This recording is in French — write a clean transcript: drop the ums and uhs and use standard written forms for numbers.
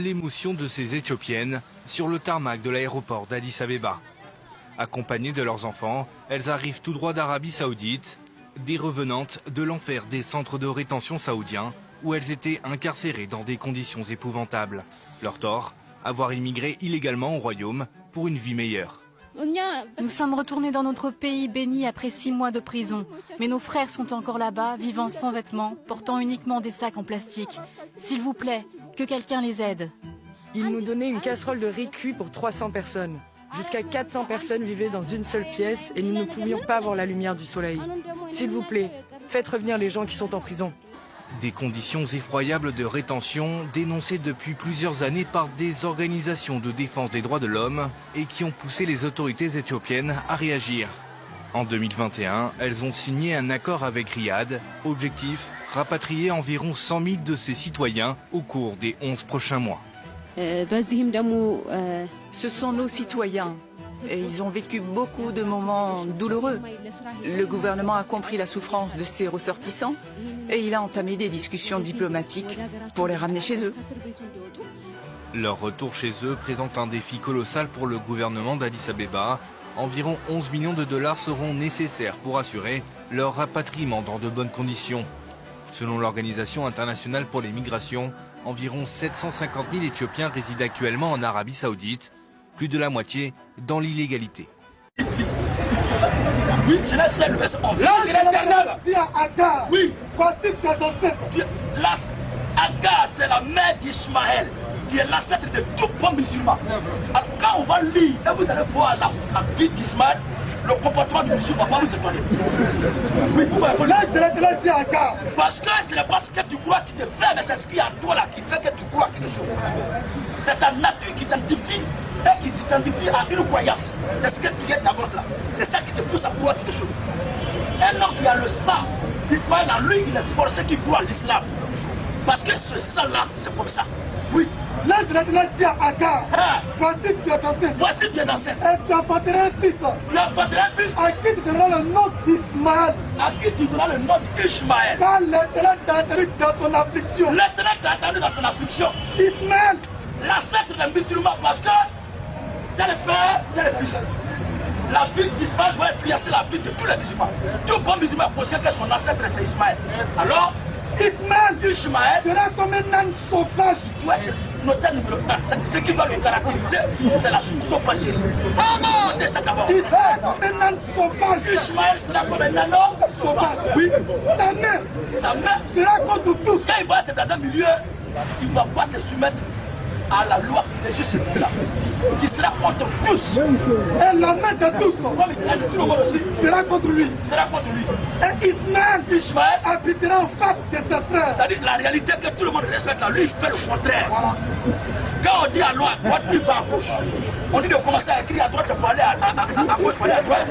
l'émotion de ces Éthiopiennes sur le tarmac de l'aéroport d'Addis Abeba. Accompagnées de leurs enfants, elles arrivent tout droit d'Arabie Saoudite, des revenantes de l'enfer des centres de rétention saoudiens où elles étaient incarcérées dans des conditions épouvantables. Leur tort, avoir immigré illégalement au royaume pour une vie meilleure. Nous sommes retournés dans notre pays béni après 6 mois de prison. Mais nos frères sont encore là-bas, vivant sans vêtements, portant uniquement des sacs en plastique. S'il vous plaît, que quelqu'un les aide. Ils nous donnaient une casserole de riz cuit pour 300 personnes. Jusqu'à 400 personnes vivaient dans une seule pièce et nous ne pouvions pas voir la lumière du soleil. S'il vous plaît, faites revenir les gens qui sont en prison. Des conditions effroyables de rétention dénoncées depuis plusieurs années par des organisations de défense des droits de l'homme et qui ont poussé les autorités éthiopiennes à réagir. En 2021, elles ont signé un accord avec Riyad. Objectif, rapatrier environ 100 000 de ses citoyens au cours des 11 prochains mois. Ce sont nos citoyens. Et ils ont vécu beaucoup de moments douloureux. Le gouvernement a compris la souffrance de ses ressortissants et il a entamé des discussions diplomatiques pour les ramener chez eux. Leur retour chez eux présente un défi colossal pour le gouvernement d'Addis Abeba. Environ 11 millions de dollars seront nécessaires pour assurer leur rapatriement dans de bonnes conditions. Selon l'Organisation internationale pour les migrations, environ 750 000 Éthiopiens résident actuellement en Arabie Saoudite. Plus de la moitié dans l'illégalité. Oui, je l'ai fait le verset 11. L'ange de l'Éternel dit à Agar, oui, voici tes ancêtres. Agar, c'est la mère d'Ismaël, qui est l'ancêtre de tout bon musulman. Alors, quand on va lire, et vous allez voir la vie d'Ismaël, le comportement du musulman va vous étonner. Oui, l'ange de l'Éternel dit à Agar. Parce que ce n'est pas ce que tu crois qui te fait, mais c'est ce qui est en toi là qui fait que tu crois quelque chose. C'est ta nature qui t'identifie et qui t'identifie à une croyance. C'est ce que tu viens d'avance là. C'est ça qui te pousse à croire quelque chose. Un homme qui a le sang d'Ismaël en lui, il est forcé qui croit à l'islam. Parce que ce sang-là, c'est comme ça. Oui. L'ange de l'Éternel dit à Agar, voici tu es ancêtre. Voici tu es ancêtre. Et tu enfanteras un fils. Tu enfanteras un fils. À qui tu donneras le nom d'Ismaël. À qui tu donneras le nom d'Ishmaël. Car l'Éternel t'a entendu dans ton affliction. L'Éternel t'a entendu dans ton affliction. Ismaël, l'ancêtre des musulmans, parce que c'est le frère, c'est le fils. La vie d'Ismaël va influencer la vie de tous les musulmans. Tout bon musulman est conscient que son ancêtre c'est Ismaël. Alors, Ishmaël sera comme un âne sauvage. Tu vois, notez numéro 1, ce qui va le caractériser, c'est la sauvagerie. Notez ça d'abord. Il sera comme un âne sauvage. Ishmaël sera comme un âne sauvage. Oui. Sa mère sera contre tous. Quand il va être dans un milieu, il ne va pas se soumettre à la loi des justes là. Il sera contre tous. Et la main de tous, comme il sera de tout le monde aussi, sera contre lui. Sera contre lui. Et Ishmaël habitera en face de ses frères. C'est-à-dire la réalité que tout le monde respecte à lui, il fait le contraire. Voilà. Quand on dit à droite, lui va à gauche. On dit de commencer à écrire à droite pour aller à gauche, pour aller à droite.